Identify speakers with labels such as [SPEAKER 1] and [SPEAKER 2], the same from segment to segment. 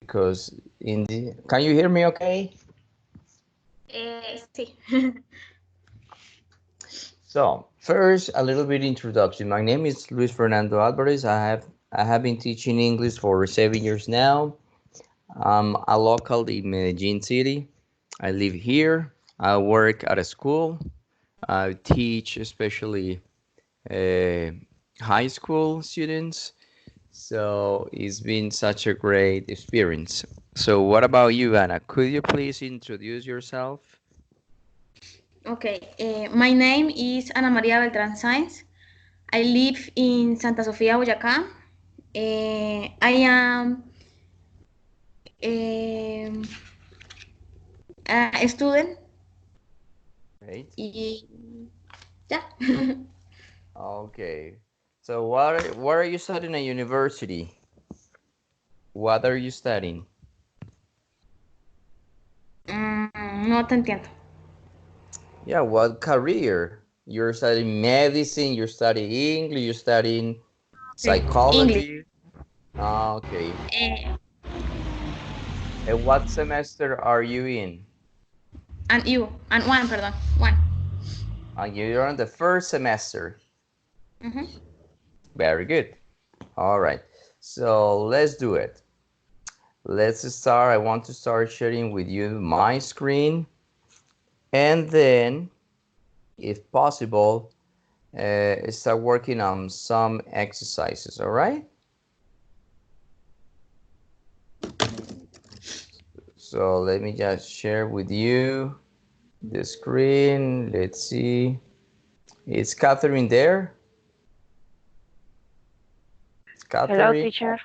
[SPEAKER 1] because in the, can you hear me okay?
[SPEAKER 2] Sí.
[SPEAKER 1] So first, a little bit introduction. My name is Luis Fernando Alvarez. I have been teaching English for 7 years now. I'm a local in Medellin City. I live here. I work at a school. I teach especially uh, high school students. So it's been such a great experience. So what about you, Anna? Could you please introduce yourself?
[SPEAKER 2] Okay. My name is Ana María Beltrán Sáenz. I live in Santa Sofía, Boyacá. I am um, a student.
[SPEAKER 1] Right.
[SPEAKER 2] Y ya.
[SPEAKER 1] Okay. So what are you studying at university? What are you studying?
[SPEAKER 2] No te entiendo.
[SPEAKER 1] Yeah, what career? You're studying medicine, you're studying English, you're studying
[SPEAKER 2] Okay. English.
[SPEAKER 1] psychology. Okay.
[SPEAKER 2] Eh,
[SPEAKER 1] And what semester are you in?
[SPEAKER 2] and you. And one, perdón. One.
[SPEAKER 1] You're on the first semester.
[SPEAKER 2] Mhm.
[SPEAKER 1] Very good. All right. So let's do it. Let's start. I want to start sharing with you my screen. And then, if possible, start working on some exercises. All right. So let me just share with you the screen. Let's see. Is Catherine there?
[SPEAKER 3] Hello,
[SPEAKER 1] Catherine?
[SPEAKER 3] teacher.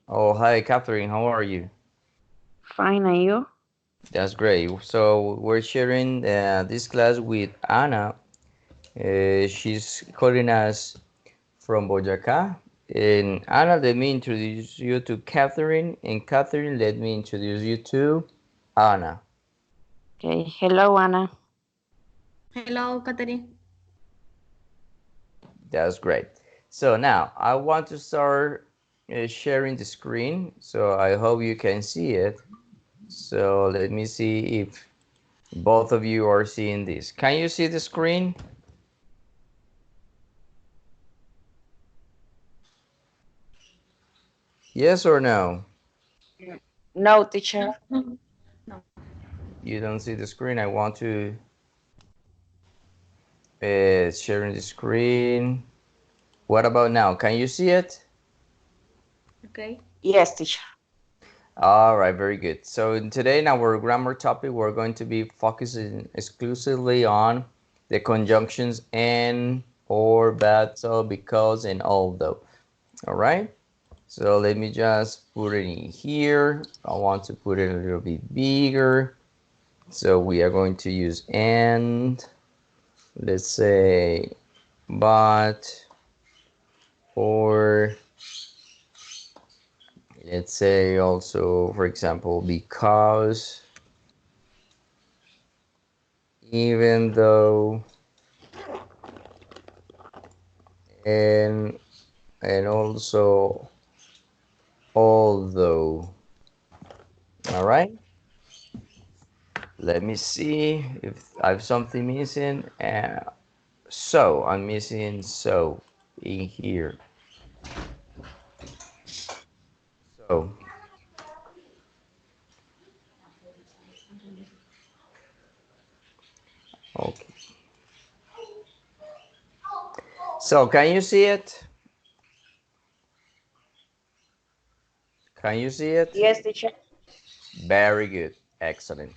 [SPEAKER 1] Oh, hi, Catherine. How are you?
[SPEAKER 3] Fine, and you?
[SPEAKER 1] That's great. So we're sharing this class with Anna. She's calling us from Boyacá. And Anna, let me introduce you to Catherine. And Catherine, let me introduce you to Anna.
[SPEAKER 3] Okay. Hello, Anna.
[SPEAKER 2] Hello, Catherine.
[SPEAKER 1] That's great. So now I want to start sharing the screen. So I hope you can see it. So let me see if both of you are seeing this. Can you see the screen? Yes or no?
[SPEAKER 3] No, teacher.
[SPEAKER 2] No.
[SPEAKER 1] You don't see the screen. I want to sharing the screen. What about now? Can you see it?
[SPEAKER 2] Okay.
[SPEAKER 3] Yes, teacher.
[SPEAKER 1] All right, very good. So today in our grammar topic, we're going to be focusing exclusively on the conjunctions and, or, but, so, because, and although. All right. So let me just put it in here. I want to put it a little bit bigger. So we are going to use and, let's say, but, or, let's say also, for example, because, even though, and also although. All right. Let me see if I have something missing. So I'm missing so in here. So okay. So can you see it? Can you see it?
[SPEAKER 3] Yes, teacher.
[SPEAKER 1] Very good. Excellent.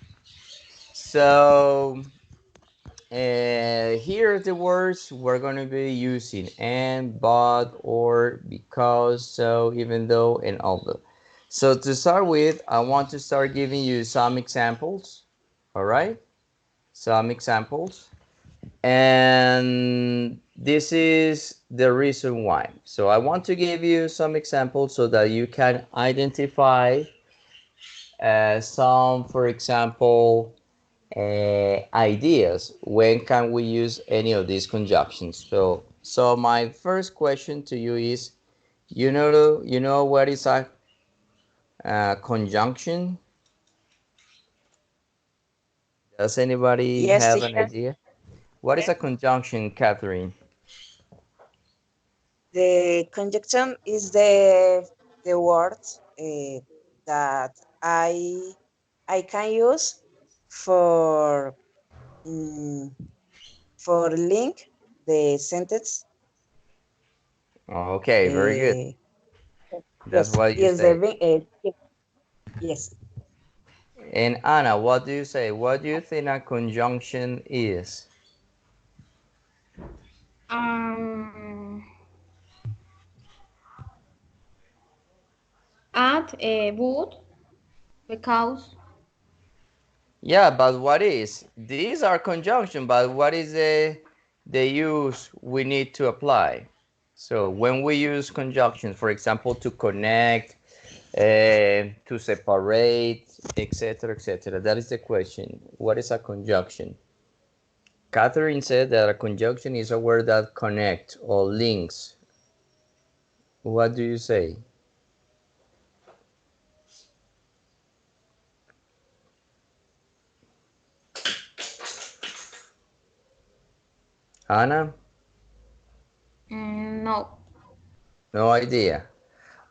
[SPEAKER 1] So here are the words we're going to be using: and, but, or, because, so, even though, and although. So to start with, I want to start giving you some examples. All right, some examples, and this is the reason why. So I want to give you some examples so that you can identify some, for example, ideas. When can we use any of these conjunctions? So my first question to you is, you know what is conjunction? Does anybody
[SPEAKER 3] Yes,
[SPEAKER 1] have an
[SPEAKER 3] teacher.
[SPEAKER 1] idea? What is a conjunction, Catherine?
[SPEAKER 3] The conjunction is the word that I can use for mm, for link the sentence.
[SPEAKER 1] Okay, very good.
[SPEAKER 3] Uh,
[SPEAKER 1] That's
[SPEAKER 3] yes,
[SPEAKER 1] what you
[SPEAKER 3] is the
[SPEAKER 1] say.
[SPEAKER 3] yes.
[SPEAKER 1] And Anna, what do you say? What do you think a conjunction is?
[SPEAKER 2] Um, Add a would because
[SPEAKER 1] Yeah, but what is? These are conjunction, but what is the use we need to apply? So when we use conjunctions, for example, to connect, to separate, etc., etc., that is the question. What is a conjunction? Catherine said that a conjunction is a word that connects or links. What do you say? Anna?
[SPEAKER 2] no.
[SPEAKER 1] No idea.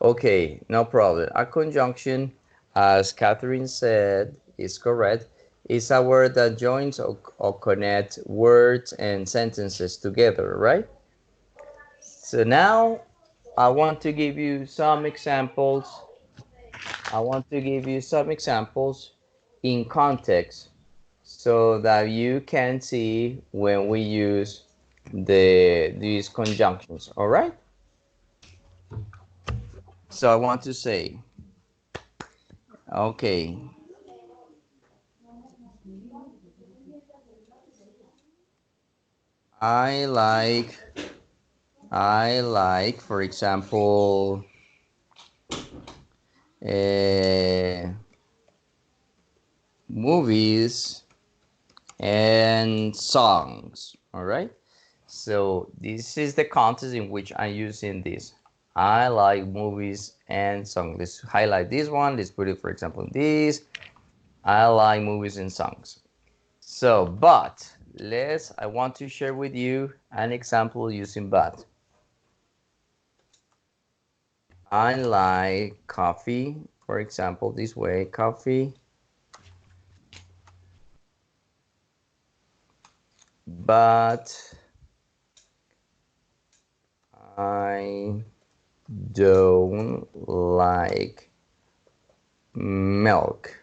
[SPEAKER 1] Okay, no problem. A conjunction, as Catherine said, is correct, is a word that joins or connects words and sentences together, right? So now I want to give you some examples. I want to give you some examples in context so that you can see when we use these conjunctions, all right? So I want to say, okay, I like, for example, uh, movies and songs. All right. So this is the context in which I'm using this. I like movies and songs. Let's highlight this one. Let's put it, for example, this. I like movies and songs. So, but I want to share with you an example using but. I like coffee, for example, this way, coffee, but I don't like milk.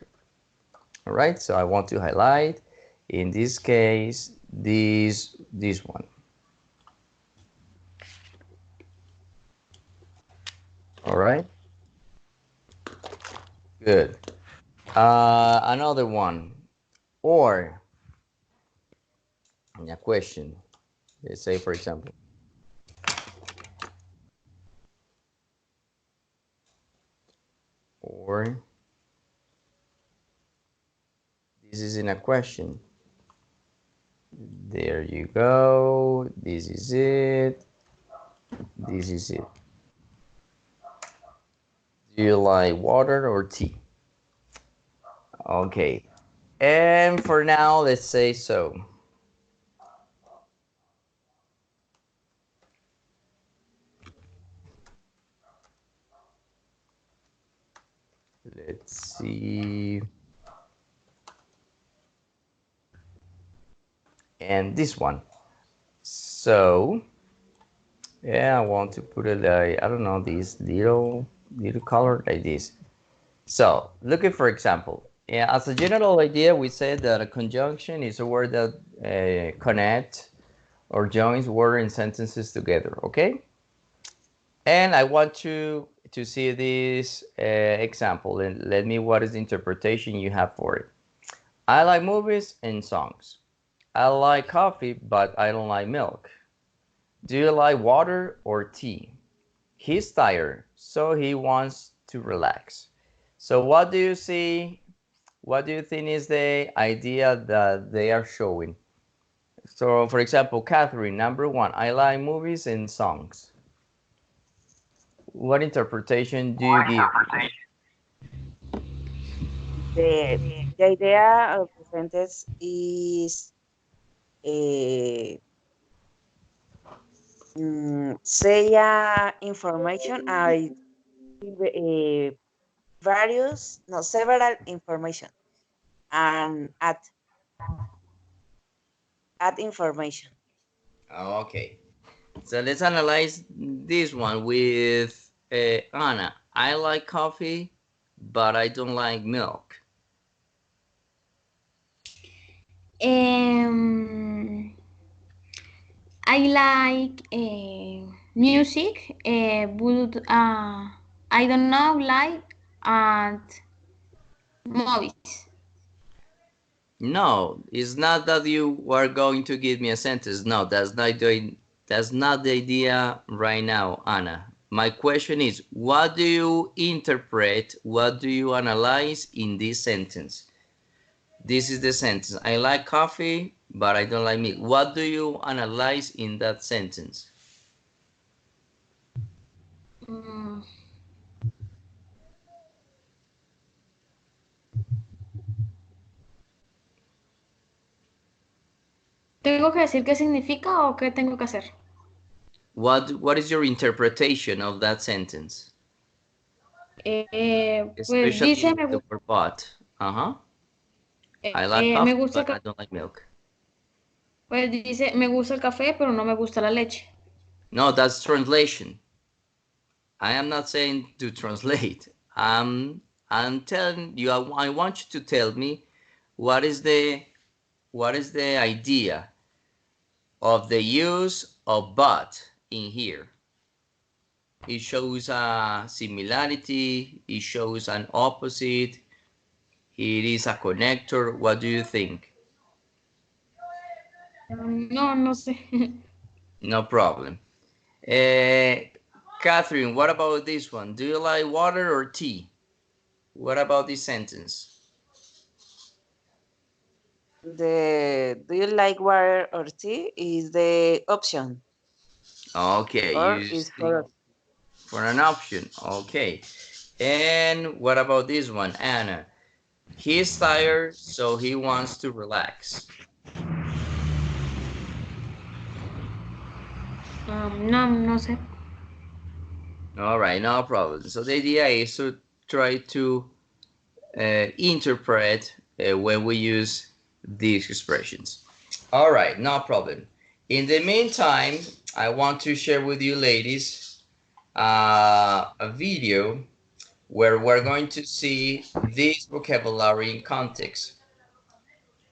[SPEAKER 1] All right, so I want to highlight, in this case, this one. All right, good. Another one, or a question. Let's say, for example, or this is in a question. There you go. This is it. This is it. Do you like water or tea? Okay. And for now, let's say so. Let's see. And this one. So, yeah, I want to put it like, I don't know, this little color like this. So, looking for example, yeah, as a general idea, we said that a conjunction is a word that connects or joins words and sentences together, okay? And I want to see this example and let me what is the interpretation you have for it. I like movies and songs. I like coffee, but I don't like milk. Do you like water or tea? He's tired, so he wants to relax. So what do you see? What do you think is the idea that they are showing? So for example, Catherine, number one, I like movies and songs. What interpretation do you give?
[SPEAKER 3] the idea of the sentence is say information I several information and add information.
[SPEAKER 1] Okay. So let's analyze this one with Anna. I like coffee, but I don't like milk.
[SPEAKER 2] I like music, but I don't know like movies.
[SPEAKER 1] No, it's not that you are going to give me a sentence. No, that's not the idea right now, Anna. My question is, what do you interpret, what do you analyze in this sentence? This is the sentence. I like coffee, but I don't like milk. What do you analyze in that sentence?
[SPEAKER 2] Mm, ¿Tengo que decir qué significa o qué tengo que hacer?
[SPEAKER 1] What is your interpretation of that sentence?
[SPEAKER 2] Pues dice,
[SPEAKER 1] Especially the word but. Uh-huh. I like
[SPEAKER 2] me
[SPEAKER 1] coffee,
[SPEAKER 2] gusta,
[SPEAKER 1] but I don't like milk.
[SPEAKER 2] pues dice, me gusta el café, pero no me gusta la leche.
[SPEAKER 1] No, that's translation. I am not saying to translate. I'm telling you, I want you to tell me what is the idea of the use of but in here. It shows a similarity, it shows an opposite, it is a connector. What do you think?
[SPEAKER 2] No, no sé.
[SPEAKER 1] No problem. Catherine, what about this one? Do you like water or tea? What about this sentence?
[SPEAKER 3] Do you like water or tea is the option,
[SPEAKER 1] Okay,
[SPEAKER 3] or
[SPEAKER 1] you
[SPEAKER 3] is
[SPEAKER 1] think for an option. Okay. And what about this one, Anna? He's tired, so he wants to relax.
[SPEAKER 2] No, no sé.
[SPEAKER 1] All right, no problem. So the idea is to try to interpret when we use these expressions. All right, no problem. In the meantime, I want to share with you ladies a video where we're going to see this vocabulary in context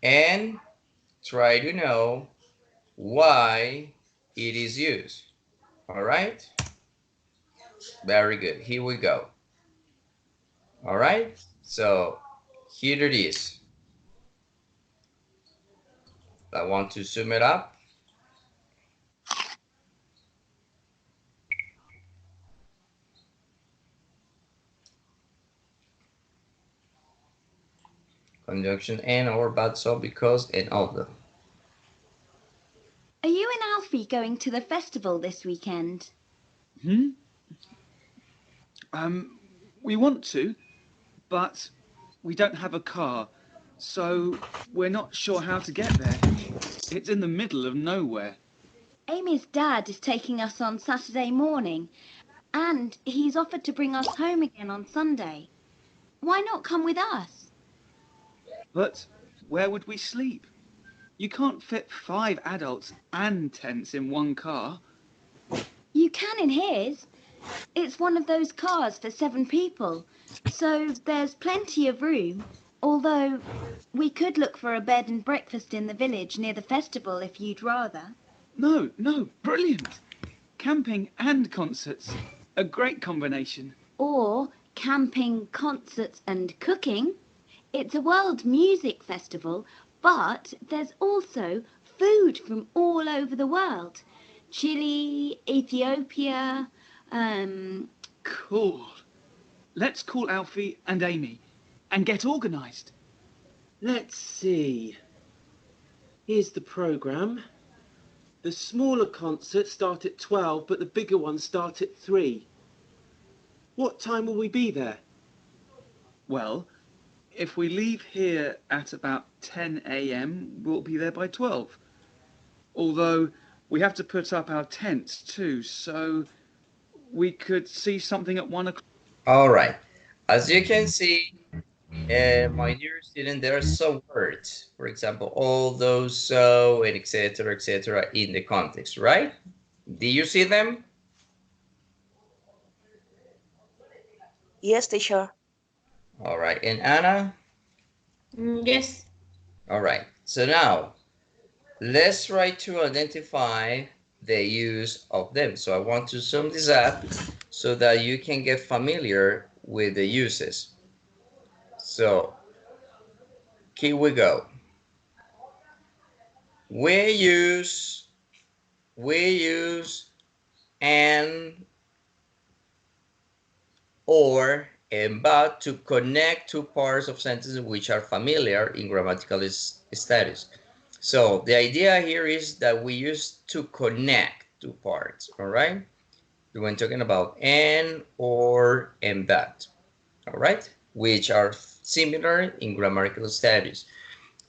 [SPEAKER 1] and try to know why it is used. All right? Very good. Here we go. All right? So here it is. I want to zoom it up. Conjunction and or but so because and although.
[SPEAKER 4] Are you and Alfie going to the festival this weekend?
[SPEAKER 5] We want to, but we don't have a car, so we're not sure how to get there. It's in the middle of nowhere.
[SPEAKER 4] Amy's dad is taking us on Saturday morning, and he's offered to bring us home again on Sunday. Why not come with us?
[SPEAKER 5] But where would we sleep? You can't fit 5 adults and tents in one car.
[SPEAKER 4] You can in his. It's one of those cars for 7 people, so there's plenty of room, although we could look for a bed and breakfast in the village near the festival if you'd rather.
[SPEAKER 5] No, brilliant. Camping and concerts. A great combination.
[SPEAKER 4] Or camping, concerts and cooking. It's a world music festival, but there's also food from all over the world. Chile, Ethiopia,
[SPEAKER 5] Cool. Let's call Alfie and Amy and get organised.
[SPEAKER 6] Let's see. Here's the programme. The smaller concerts start at 12, but the bigger ones start at 3. What time will we be there?
[SPEAKER 5] Well, if we leave here at about 10 a.m., we'll be there by 12. Although we have to put up our tents too, so we could see something at 1 o'clock.
[SPEAKER 1] All right. As you can see, my dear student, there are some words, for example, although, so, and etc., in the context, right? Do you see them?
[SPEAKER 3] Yes, teacher.
[SPEAKER 1] All right. And Anna?
[SPEAKER 2] Yes.
[SPEAKER 1] All right. So now, let's try to identify the use of them. So I want to sum this up so that you can get familiar with the uses. So here we go. We use and or and but to connect two parts of sentences which are familiar in grammatical status. So the idea here is that we use to connect two parts, all right? When talking about and, or, and but, all right? Which are similar in grammatical status.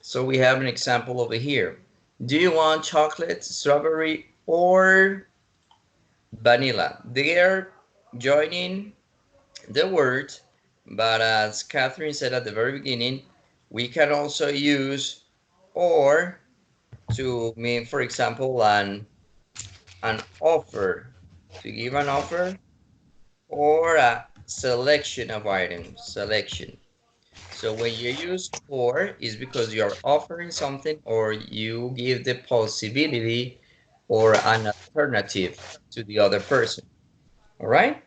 [SPEAKER 1] So we have an example over here. Do you want chocolate, strawberry, or vanilla? They are joining the word, but as Catherine said at the very beginning, we can also use or to mean, for example, an offer, to give an offer, or a selection of items, selection. So when you use or, is because you're offering something or you give the possibility or an alternative to the other person. All right?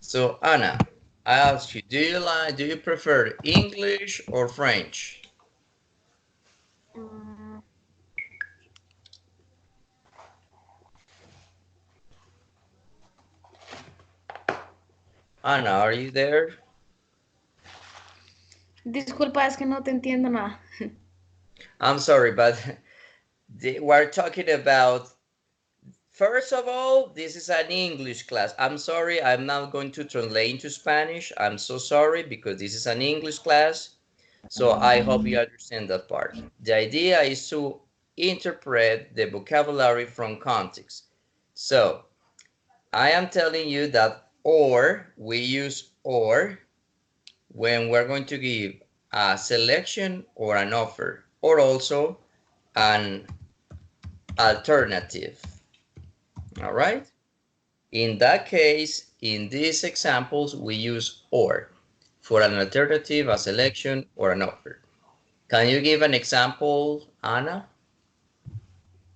[SPEAKER 1] So Anna, I ask you, do you prefer English or French?
[SPEAKER 2] Mm,
[SPEAKER 1] Anna, are you there?
[SPEAKER 2] Disculpa, es que no te entiendo nada.
[SPEAKER 1] I'm sorry, but we're talking about, first of all, this is an English class. I'm sorry, I'm not going to translate into Spanish. I'm so sorry because this is an English class. So I hope you understand that part. The idea is to interpret the vocabulary from context. So I am telling you that or, we use or when we're going to give a selection or an offer, or also an alternative. All right? In that case, in these examples, we use or for an alternative, a selection, or an offer. Can you give an example, Anna?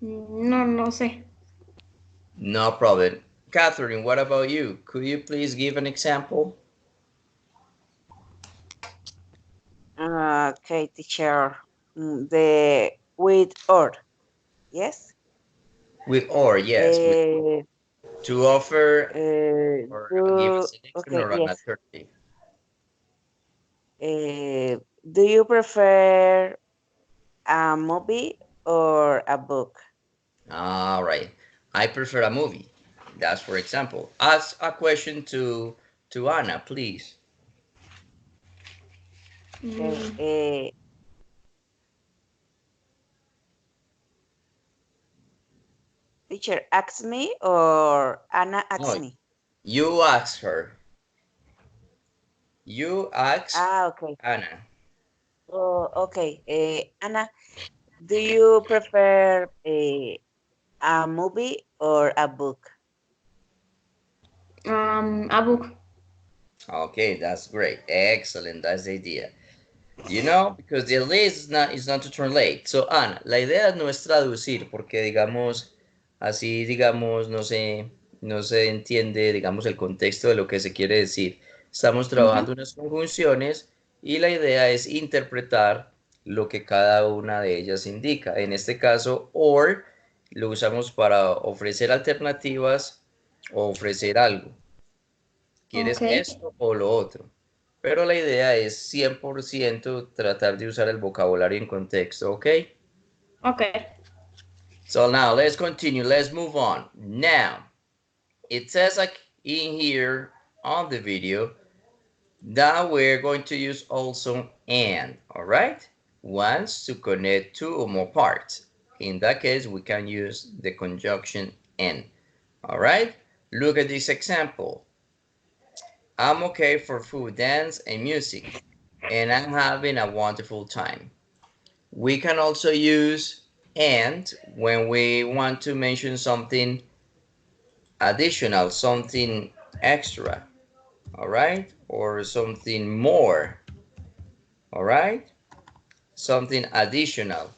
[SPEAKER 2] No, no sé.
[SPEAKER 1] No problem. Catherine, what about you? Could you please give an example?
[SPEAKER 3] Okay, teacher. The with or, yes?
[SPEAKER 1] With or, yes. With, to offer or give a selection
[SPEAKER 3] okay,
[SPEAKER 1] or an
[SPEAKER 3] yes.
[SPEAKER 1] alternative.
[SPEAKER 3] Do you prefer a movie or a book?
[SPEAKER 1] All right. I prefer a movie. That's for example. Ask a question to Anna, please.
[SPEAKER 3] Okay. Teacher, ask me or Anna ask
[SPEAKER 1] No,
[SPEAKER 3] me?
[SPEAKER 1] you ask her. You ask
[SPEAKER 3] Okay.
[SPEAKER 1] Anna.
[SPEAKER 3] Oh, okay. Anna, do you prefer a movie or a book?
[SPEAKER 2] A book.
[SPEAKER 1] Okay, that's great. Excellent. That's the idea. You know, because the idea is not to translate. So, Ana, la idea no es traducir, porque digamos, así digamos, no se entiende, digamos, el contexto de lo que se quiere decir. Estamos trabajando unas conjunciones y la idea es interpretar lo que cada una de ellas indica. En este caso, or lo usamos para ofrecer alternativas o ofrecer algo. ¿Quieres
[SPEAKER 2] Okay.
[SPEAKER 1] esto o lo otro? Pero la idea es 100% tratar de usar el vocabulario en contexto, ¿ok?
[SPEAKER 2] Okay.
[SPEAKER 1] So now let's continue. Let's move on. Now, it says like in here on the video, Now we're going to use also and, all right? Once to connect two or more parts. In that case, we can use the conjunction and, all right? Look at this example. I'm okay for food, dance, and music, and I'm having a wonderful time. We can also use and when we want to mention something additional, something extra, all right? Or something more, all right? Something additional.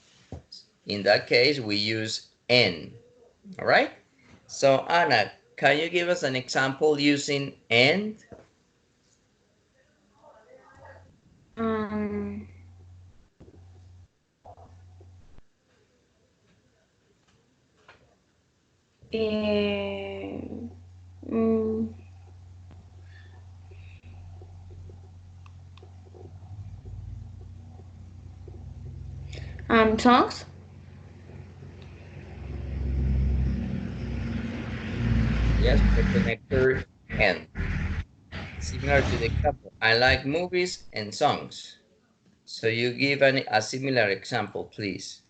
[SPEAKER 1] In that case, we use and, all right? So Anna, can you give us an example using and?
[SPEAKER 2] Um, eh, mm, songs.
[SPEAKER 1] Yes, the connector and. Similar to the example, I like movies and songs. So you give a similar example, please.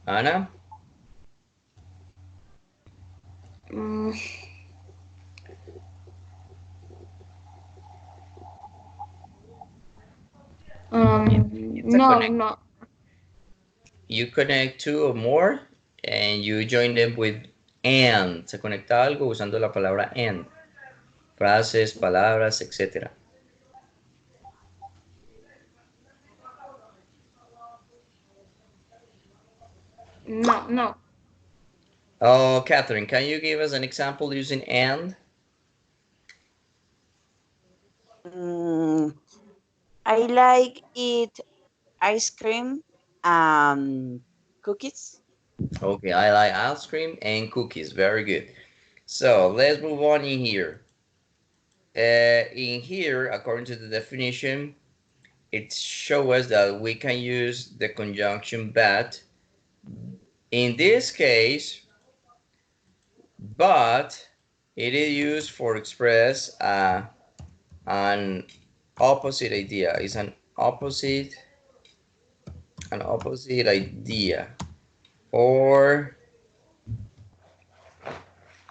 [SPEAKER 1] Anna?
[SPEAKER 2] Mm,
[SPEAKER 1] It's a
[SPEAKER 2] no,
[SPEAKER 1] connect.
[SPEAKER 2] no.
[SPEAKER 1] You connect two or more and you join them with and. Se conecta algo usando la palabra and. Frases, palabras, etc.
[SPEAKER 2] No, no.
[SPEAKER 1] Oh, Catherine, can you give us an example using and?
[SPEAKER 3] I like eat ice cream and cookies.
[SPEAKER 1] Okay, I like ice cream and cookies. Very good. So let's move on in here. In here, according to the definition, it shows us that we can use the conjunction but. In this case, but it is used for express an opposite idea. It's an opposite idea, or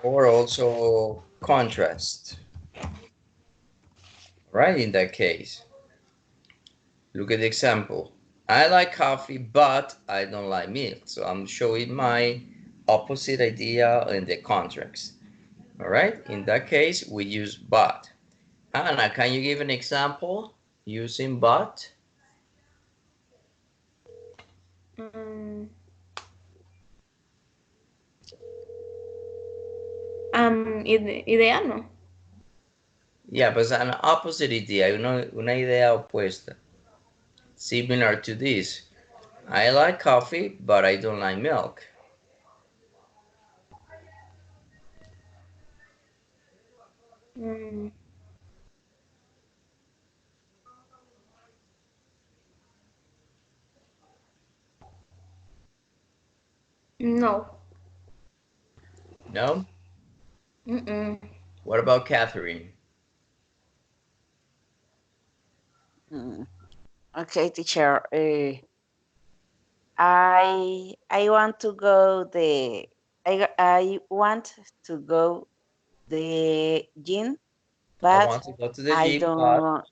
[SPEAKER 1] also contrast. Right? In that case, look at the example. I like coffee, but I don't like milk. So I'm showing my opposite idea in the contrast. All right. In that case, we use but. Anna, can you give an example using but?
[SPEAKER 2] Mm, idea, no.
[SPEAKER 1] Yeah, but it's an opposite idea, una idea opuesta. Similar to this. I like coffee, but I don't like milk.
[SPEAKER 2] Mm, no.
[SPEAKER 1] No?
[SPEAKER 2] Mm-mm.
[SPEAKER 1] What about Catherine?
[SPEAKER 3] Mm, Okay, teacher. I want to go I want to go the gym,
[SPEAKER 1] I
[SPEAKER 3] but
[SPEAKER 1] want to go to the
[SPEAKER 3] I
[SPEAKER 1] gym, but
[SPEAKER 3] don't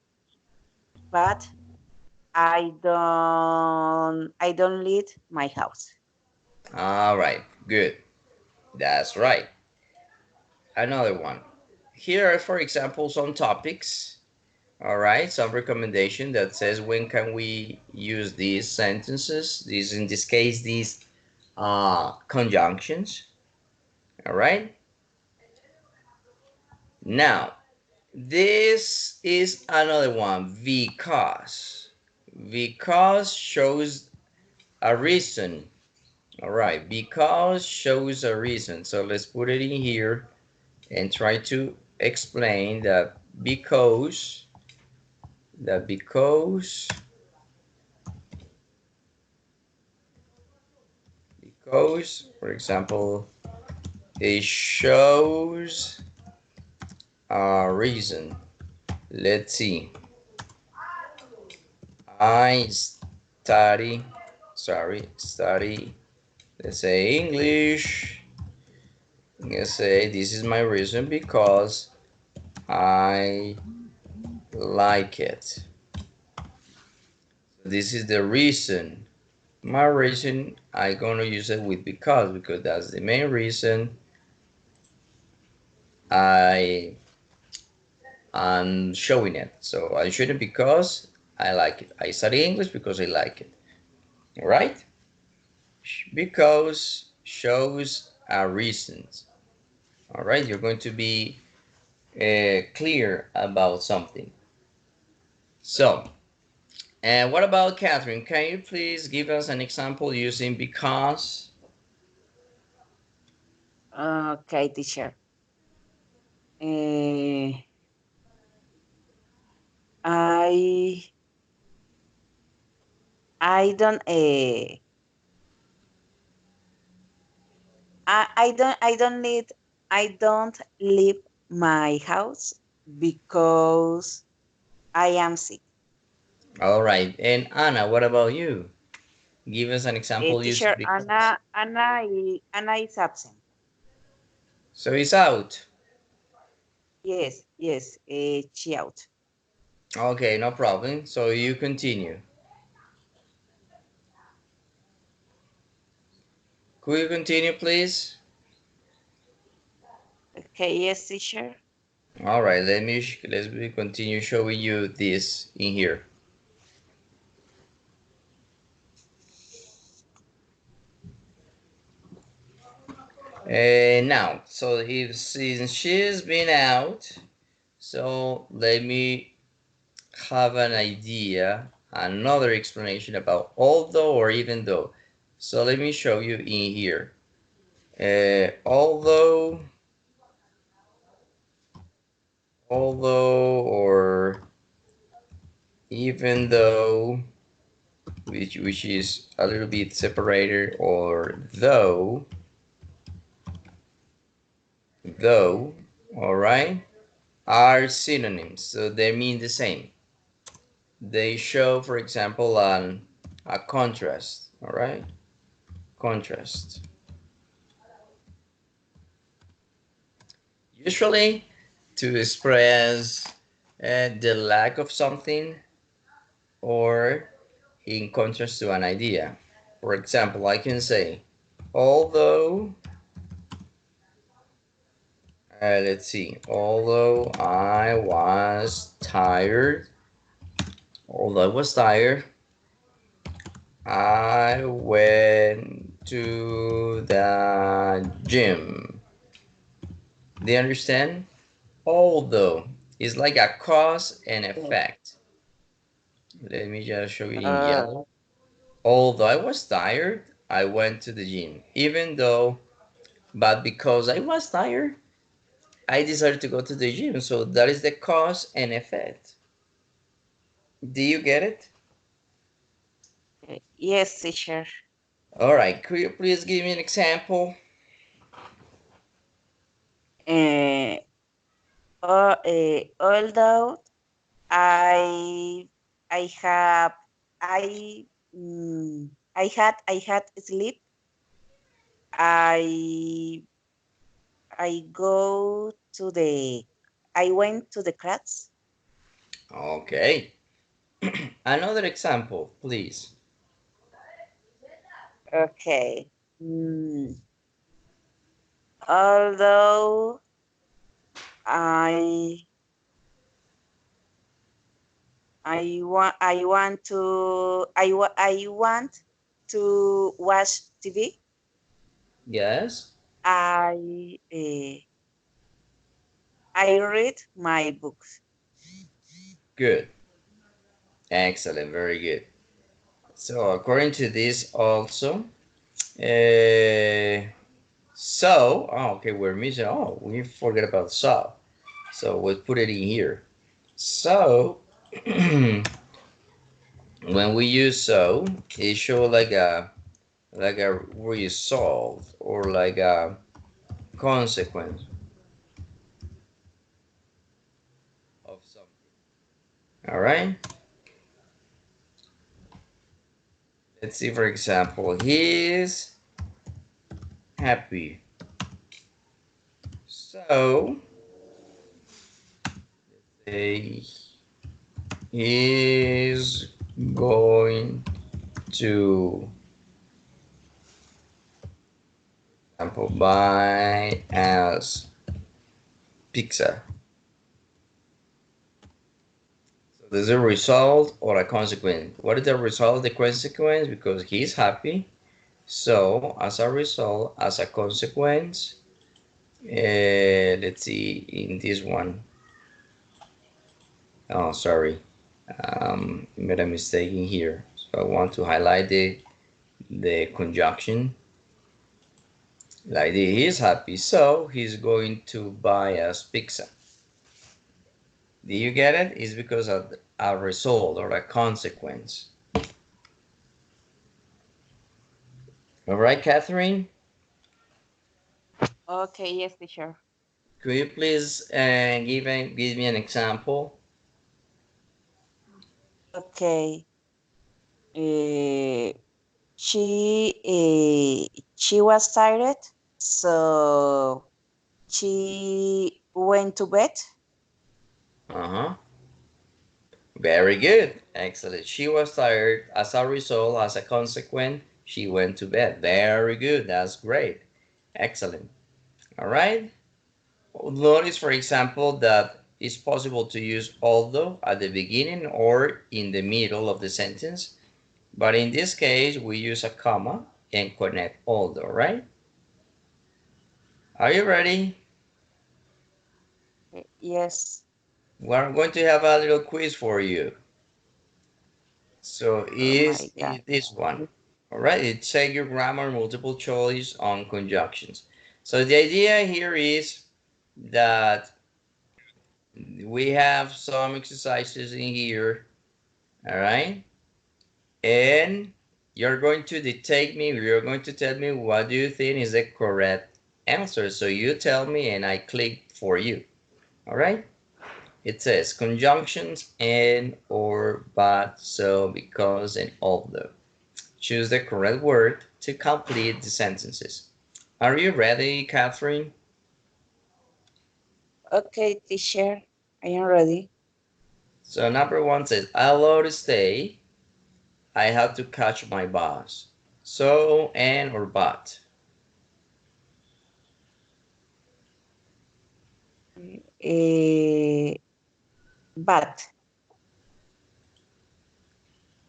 [SPEAKER 3] but I don't leave my house.
[SPEAKER 1] all right, good. That's right. Another one. Here are, for example, some topics. All right, some recommendation that says when can we use these sentences? These, in this case, these conjunctions. All right. Now, this is another one, because. Because shows a reason. All right, because shows a reason. So let's put it in here and try to explain that because because, for example, it shows a reason. Let's see. I study, study, let's say English. Let's say this is my reason because I like it. This is the reason. My reason, I'm gonna use it with because that's the main reason I'm showing it. So I shouldn't because I like it. I study English because I like it. All right? Because shows a reasons. All right, you're going to be clear about something. So, and what about Catherine? Can you please give us an example using because?
[SPEAKER 3] Okay, teacher. I don't I don't leave my house because I am sick.
[SPEAKER 1] All right, and Anna, what about you? Give us an example using
[SPEAKER 3] Teacher
[SPEAKER 1] because.
[SPEAKER 3] Anna is absent.
[SPEAKER 1] So it's out.
[SPEAKER 3] Yes, she out.
[SPEAKER 1] Okay, no problem. So you continue. Could you continue, please?
[SPEAKER 3] Okay, yes, teacher.
[SPEAKER 1] All right, let's continue showing you this in here. And now, so if since she's been out, so let me have an idea, another explanation about although or even though. So let me show you in here. Although or even though, which is a little bit separated, or though, all right, are synonyms, so they mean the same. They show, for example, a contrast, all right, contrast. Usually to express the lack of something or in contrast to an idea. For example, I can say, although, let's see, although I was tired, I went to the gym. Do you understand? Although is like a cause and effect. Let me just show you in yellow. Although I was tired, I went to the gym. Even though, but because I was tired, I decided to go to the gym. So that is the cause and effect. Do you get it?
[SPEAKER 3] Yes, teacher.
[SPEAKER 1] All right. Could you please give me an example?
[SPEAKER 3] Although I have I mm, I had sleep. I I go to the I went to the class.
[SPEAKER 1] Okay. Another example, please.
[SPEAKER 3] Okay. Although I I want to watch TV.
[SPEAKER 1] Yes.
[SPEAKER 3] I read my books.
[SPEAKER 1] Good. Excellent. Very good. So according to this also, okay, we're missing, we forget about so we'll put it in here. So when we use so, it shows like like a result or like a consequence of something. All right. Let's see, for example, he is happy. So, say he is going to, example, buy as pizza. So there's a result or a consequence. What is the result, the consequence? Because he's happy. So as a result, as a consequence, let's see in this one. Oh, sorry. Made a mistake in here. So I want to highlight the conjunction. Like he is happy, so he's going to buy us pizza. Do you get it? It's because of a result or a consequence. All right, Catherine?
[SPEAKER 3] Okay, yes, teacher.
[SPEAKER 1] Could you please give me an example?
[SPEAKER 3] Okay. She was tired, so she went to bed.
[SPEAKER 1] Uh-huh. Very good. Excellent. She was tired. As a result, as a consequence, she went to bed. Very good. That's great. Excellent. All right. Notice, for example, that it's possible to use although at the beginning or in the middle of the sentence. But in this case, we use a comma and connect although, right? Are you ready?
[SPEAKER 3] Yes.
[SPEAKER 1] We're going to have a little quiz for you. So
[SPEAKER 3] Oh my
[SPEAKER 1] is
[SPEAKER 3] God.
[SPEAKER 1] this one. All right, check your grammar, multiple choice on conjunctions. So the idea here is that we have some exercises in here, all right? And you're going to dictate me, you're going to tell me what do you think is the correct answer. So you tell me and I click for you, all right? It says conjunctions and, or, but, so, because, and although. Choose the correct word to complete the sentences. Are you ready, Catherine?
[SPEAKER 3] Okay, teacher. I am ready.
[SPEAKER 1] So number one says, I love to stay. I have to catch my bus. So, and, or but.
[SPEAKER 3] But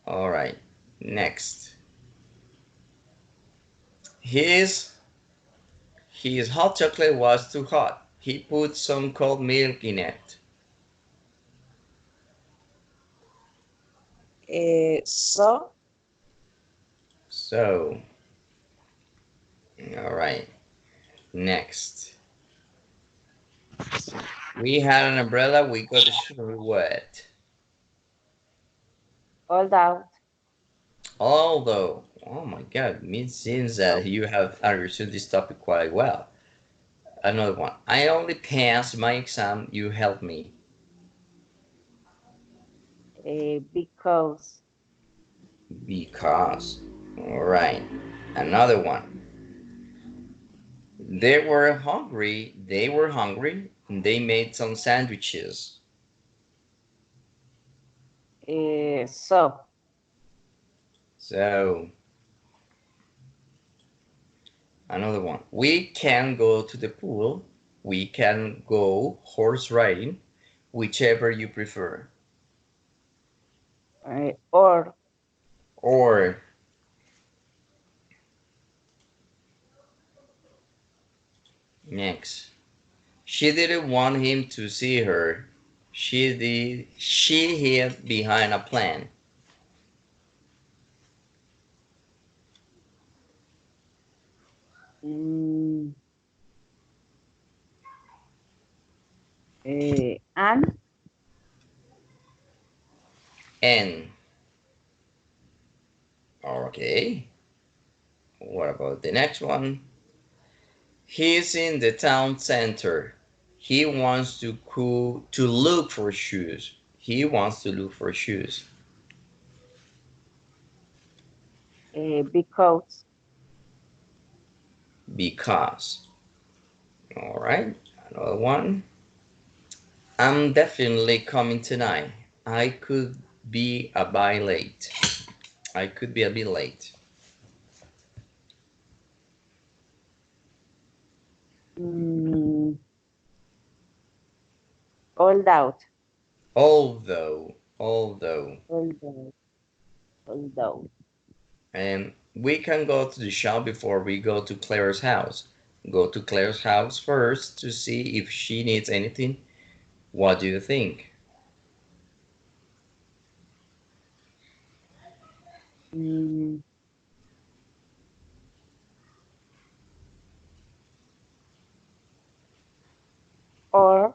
[SPEAKER 1] All right, next. His hot chocolate was too hot. He put some cold milk in it.
[SPEAKER 3] so
[SPEAKER 1] So, all right, next. We had an umbrella, we got the shoe wet.
[SPEAKER 3] all out.
[SPEAKER 1] Although, oh my God, it seems that you have understood this topic quite well. Another one. I only passed my exam, you helped me.
[SPEAKER 3] Because
[SPEAKER 1] Because. All right. Another one. They were hungry, and they made some sandwiches.
[SPEAKER 3] so
[SPEAKER 1] So, another one. We can go to the pool. We can go horse riding, whichever you prefer.
[SPEAKER 3] or
[SPEAKER 1] Or next. She didn't want him to see her. She hid behind a plan.
[SPEAKER 3] mm, and
[SPEAKER 1] And okay. What about the next one? He's in the town center. He wants to look for shoes. He wants to look for shoes.
[SPEAKER 3] Because.
[SPEAKER 1] Because. All right, another one. I'm definitely coming tonight. I could be a bit late. I could be a bit late.
[SPEAKER 3] All out.
[SPEAKER 1] Although. And we can go to the shop before we go to Claire's house. Go to Claire's house first to see if she needs anything. What do you think?
[SPEAKER 3] Or.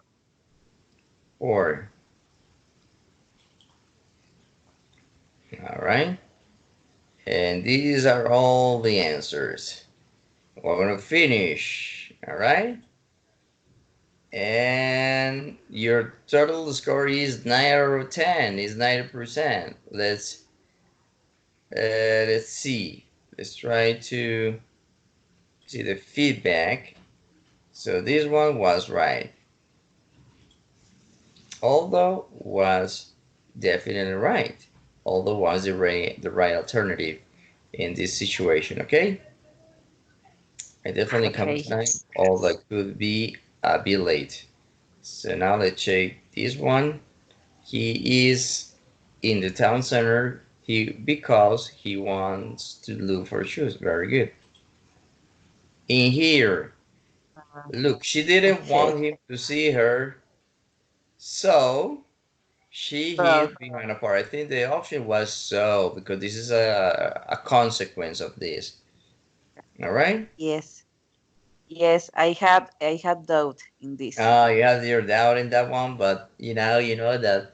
[SPEAKER 1] All right. And these are all the answers. We're going to finish. All right. And your total score is 9 out of 10. Is 90%. Let's see. Let's try to see the feedback. So this one was right. Although was definitely right. Although was the right alternative in this situation. Okay. I definitely come tonight. Although could be a bit late. So now let's check this one. He is in the town center because he wants to look for shoes. Very good. In here, look, she didn't want him to see her, so she hid behind a part. I think the option was so, because this is a consequence of this. All right?
[SPEAKER 3] Yes. Yes, I had doubt in this.
[SPEAKER 1] You have your doubt in that one, but you know that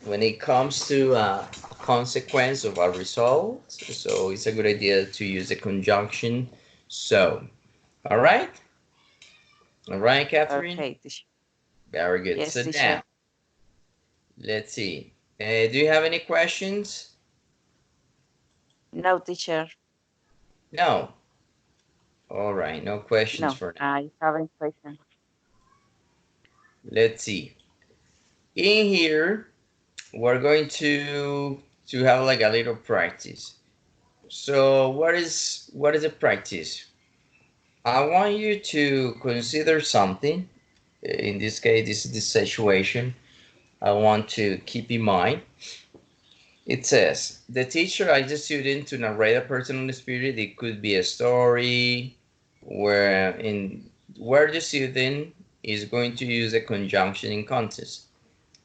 [SPEAKER 1] when it comes to a consequence of a result, so it's a good idea to use the conjunction so. All right? All right, Catherine?
[SPEAKER 3] Okay, teacher.
[SPEAKER 1] Very good.
[SPEAKER 3] Yes,
[SPEAKER 1] So
[SPEAKER 3] teacher.
[SPEAKER 1] now, let's see. Do you have any questions?
[SPEAKER 3] No, teacher.
[SPEAKER 1] No. All right, no questions for now.
[SPEAKER 3] I haven't questions.
[SPEAKER 1] Let's see. In here, we're going to have like a little practice. So what is the practice? I want you to consider something. In this case, this is the situation I want to keep in mind. It says, the teacher asks the student to narrate a personal experience. It could be a story where the student is going to use a conjunction in context.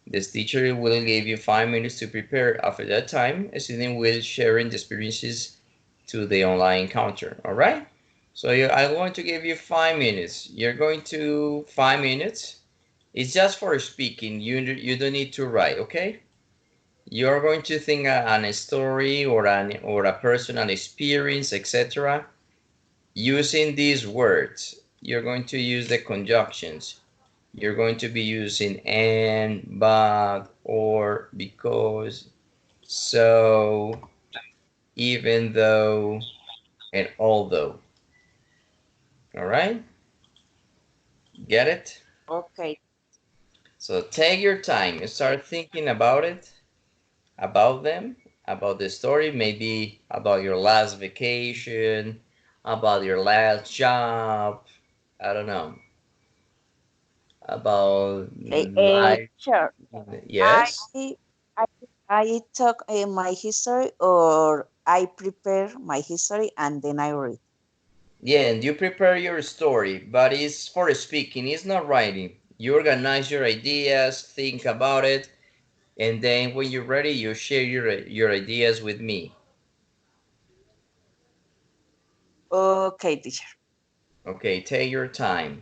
[SPEAKER 1] This teacher will give you 5 minutes to prepare. After that time, a student will share the experiences to the online encounter. All right? So I'm going to give you 5 minutes. You're going to 5 minutes. It's just for speaking. You don't need to write, okay? You're going to think on a story or a personal experience, etc. Using these words, you're going to use the conjunctions. You're going to be using and, but, or, because, so, even though, and although. All right? Get it?
[SPEAKER 3] Okay.
[SPEAKER 1] So take your time and start thinking about it, about them, about the story, maybe about your last vacation, about your last job, I don't know, about life.
[SPEAKER 3] Sure.
[SPEAKER 1] Yes?
[SPEAKER 3] I talk my history, or I prepare my history and then I read.
[SPEAKER 1] Yeah, and you prepare your story, but it's for speaking, it's not writing. You organize your ideas, think about it, and then when you're ready, you share your ideas with me.
[SPEAKER 3] Okay, teacher.
[SPEAKER 1] Okay, take your time.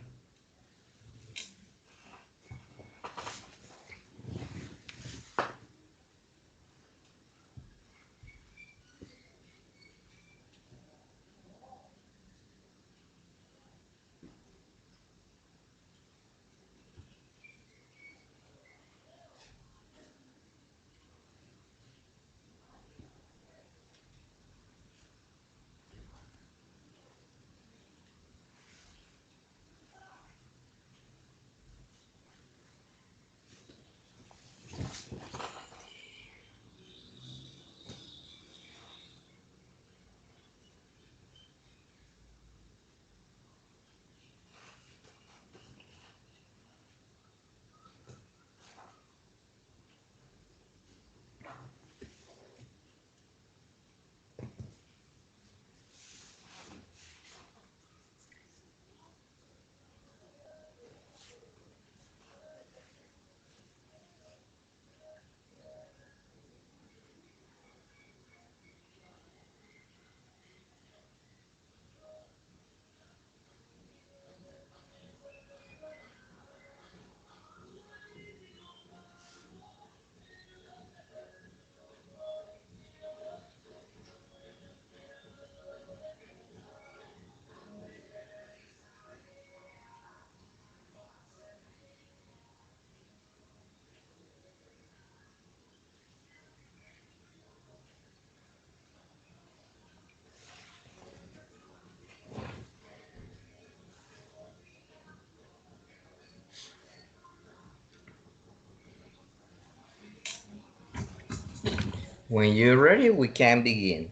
[SPEAKER 1] When you're ready, we can begin.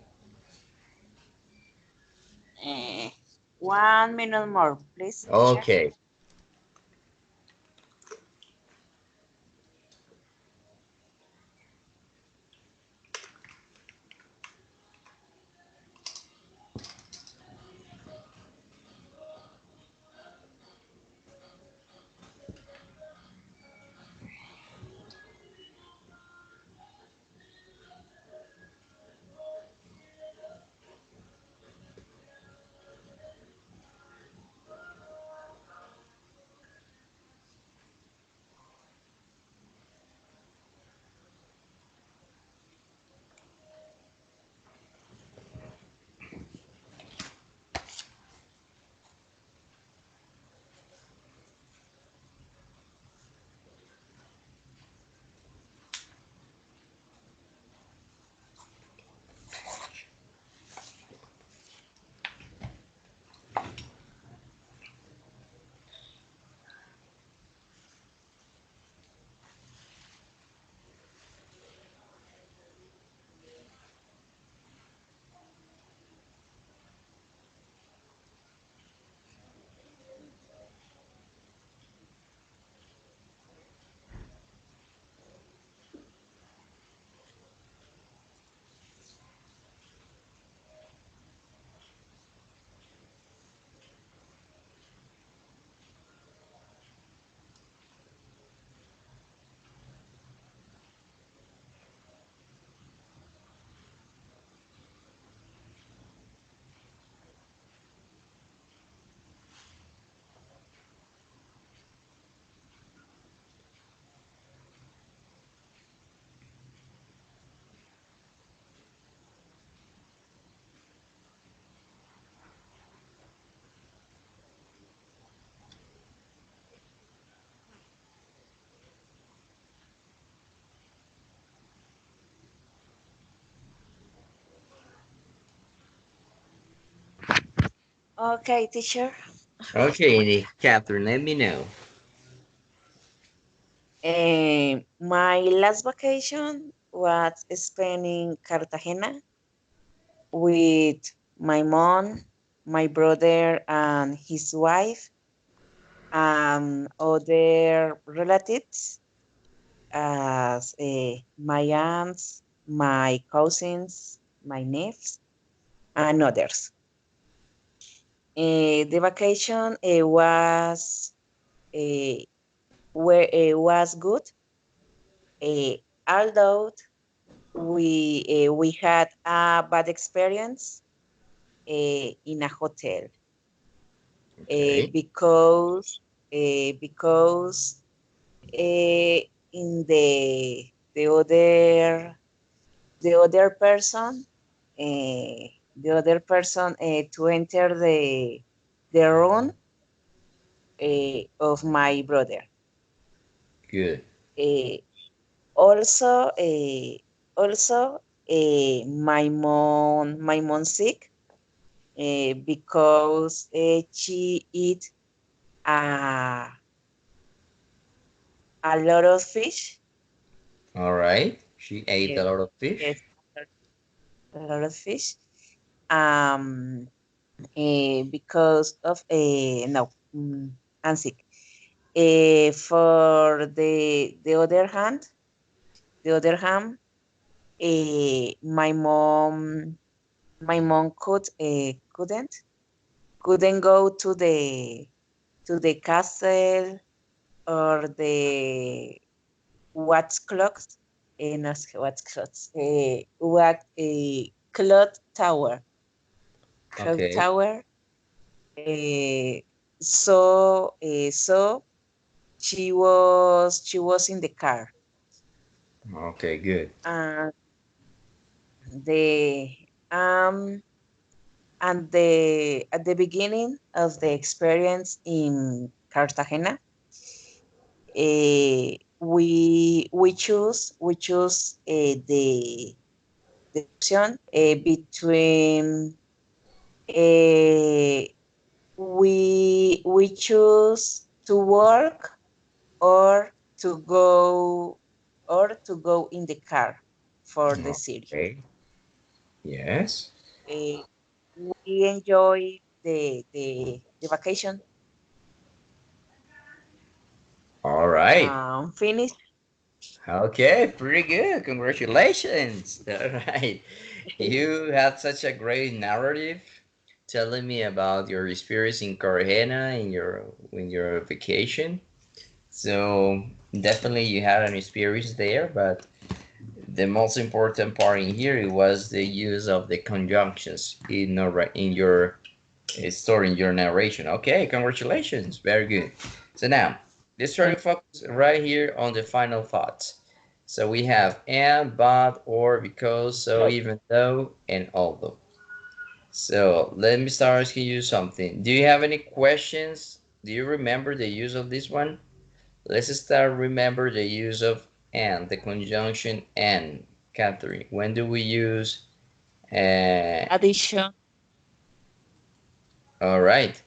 [SPEAKER 3] 1 minute more, please, teacher.
[SPEAKER 1] Okay.
[SPEAKER 3] Okay, teacher.
[SPEAKER 1] Okay, Catherine, let me know.
[SPEAKER 3] My last vacation was spent in Cartagena with my mom, my brother and his wife, and other relatives as my aunts, my cousins, my nephews, and others. The vacation uh, was good, although we had a bad experience in a hotel
[SPEAKER 1] Okay.
[SPEAKER 3] because in the other person the other person to enter the room of my brother.
[SPEAKER 1] Good.
[SPEAKER 3] Uh, also, my mom sick because she eat a a lot of fish.
[SPEAKER 1] All right. She ate a
[SPEAKER 3] Yes,
[SPEAKER 1] lot of fish.
[SPEAKER 3] yes, a lot of fish. Um, because of no, I'm sick. For the other hand, my mom couldn't go to the castle or the what's clocks not what's clocks what a clock
[SPEAKER 1] Okay.
[SPEAKER 3] tower uh, so she was in the car
[SPEAKER 1] Okay, good.
[SPEAKER 3] and the um at the beginning of the experience in Cartagena, we choose the option between uh, we choose to work or to go in the car. for the city.
[SPEAKER 1] Okay. Yes.
[SPEAKER 3] We enjoy the vacation.
[SPEAKER 1] All right.
[SPEAKER 3] Finish.
[SPEAKER 1] Okay, pretty good. Congratulations. All right. You had such a great narrative telling me about your experience in Cartagena in your vacation. So definitely you had an experience there, but the most important part in here it was the use of the conjunctions in your story, in your narration. Okay, congratulations. Very good. So now let's try to focus right here on the final thoughts. So we have and, but, or, because, so, even though, and although. So let me start asking you something. Do you have any questions? Do you remember the use of this one? Let's start remember the use of and, the conjunction and. Catherine, when do we use
[SPEAKER 3] Addition.
[SPEAKER 1] all right.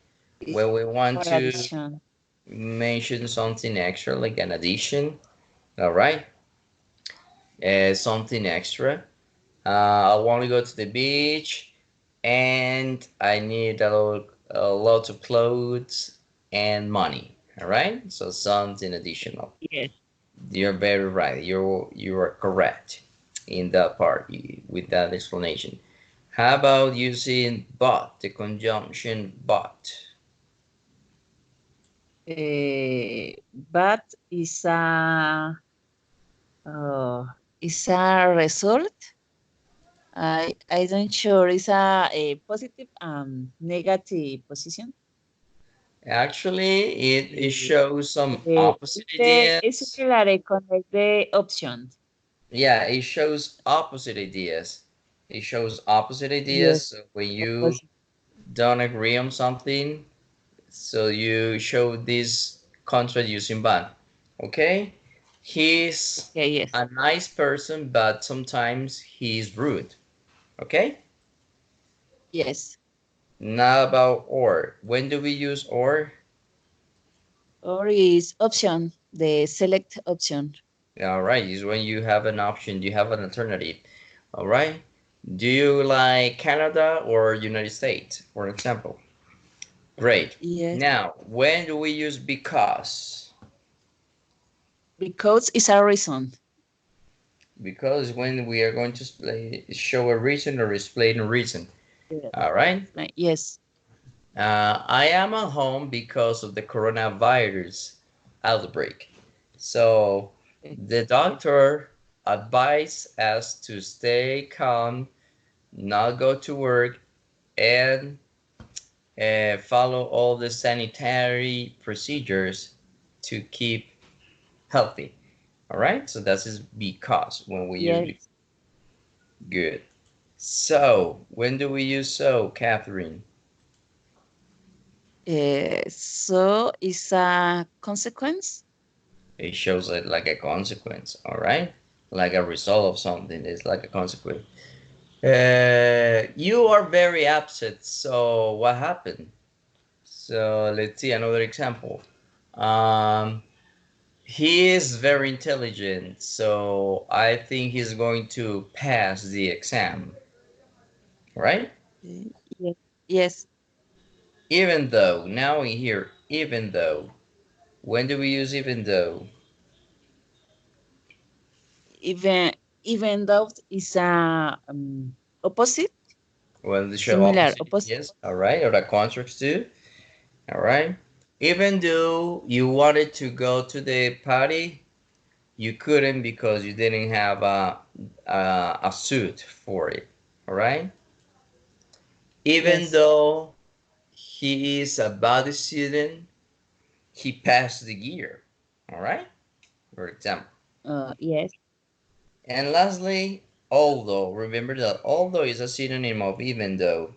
[SPEAKER 1] When we want
[SPEAKER 3] For
[SPEAKER 1] to
[SPEAKER 3] addition.
[SPEAKER 1] mention something extra, like an addition, all right, something extra. I want to go to the beach, and I need a lot of clothes and money. All right, so something additional.
[SPEAKER 3] Yes.
[SPEAKER 1] You're very right. You are correct in that part with that explanation. How about using but, the conjunction but?
[SPEAKER 3] But is a result. I don't sure it's a positive and negative position.
[SPEAKER 1] Actually, it shows some opposite
[SPEAKER 3] Es
[SPEAKER 1] ideas.
[SPEAKER 3] similar con the options.
[SPEAKER 1] Yeah, it shows opposite ideas. It shows opposite ideas.
[SPEAKER 3] Yes.
[SPEAKER 1] So when you don't agree on something, so you show this contrast using but. Okay? He's
[SPEAKER 3] Okay, yes.
[SPEAKER 1] a nice person, but sometimes he's rude. Okay?
[SPEAKER 3] Yes.
[SPEAKER 1] Now about or. When do we use or?
[SPEAKER 3] Or is option, the select option.
[SPEAKER 1] All right, is when you have an option, you have an alternative. All right. Do you like Canada or United States, for example? Great.
[SPEAKER 3] Yes.
[SPEAKER 1] Now, when do we use because?
[SPEAKER 3] Because it's a reason.
[SPEAKER 1] Because when we are going to show a reason or explain a reason.
[SPEAKER 3] Yeah.
[SPEAKER 1] All right.
[SPEAKER 3] Yes.
[SPEAKER 1] I am at home because of the coronavirus outbreak. So the doctor advised us to stay calm, not go to work, and follow all the sanitary procedures to keep healthy. All right, so that is because when we use
[SPEAKER 3] Yes.
[SPEAKER 1] good. So when do we use so, Catherine?
[SPEAKER 3] So it's a consequence.
[SPEAKER 1] It shows it like a consequence. All right, like a result of something. It's like a consequence. You are very upset. So what happened? So let's see another example. Um, he is very intelligent, so I think he's going to pass the exam, right?
[SPEAKER 3] Yes. Yes.
[SPEAKER 1] Even though, now in here, even though. When do we use even though?
[SPEAKER 3] Even though it's a opposite,
[SPEAKER 1] Well, the show
[SPEAKER 3] similar,
[SPEAKER 1] opposite,
[SPEAKER 3] opposite.
[SPEAKER 1] yes, all right, or the contrast too, all right. Even though you wanted to go to the party, you couldn't because you didn't have a suit for it, all right. Even
[SPEAKER 3] Yes.
[SPEAKER 1] though he is a bad student, he passed the year, all right, for example.
[SPEAKER 3] Yes.
[SPEAKER 1] And lastly, although, remember that although is a synonym of even though.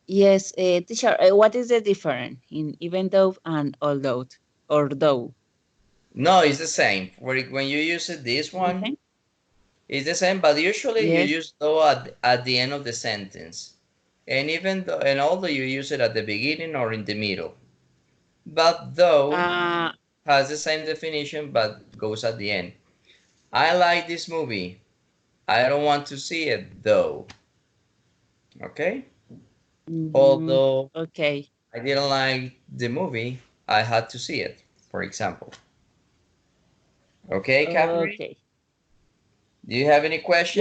[SPEAKER 3] Yes, teacher, what is the difference in even though and although or though?
[SPEAKER 1] No, it's the same. When you use it, this one,
[SPEAKER 3] Okay.
[SPEAKER 1] it's the same, but usually you
[SPEAKER 3] Yes.
[SPEAKER 1] use though at the end of the sentence. And even though, and although you use it at the beginning or in the middle. But though
[SPEAKER 3] Uh,
[SPEAKER 1] has the same definition, but goes at the end. I like this movie. I don't want to see it though. Okay? Although
[SPEAKER 7] Okay.
[SPEAKER 1] I didn't like the movie, I had to see it, for example. Okay, Catherine?
[SPEAKER 7] Okay.
[SPEAKER 1] Do you have any questions?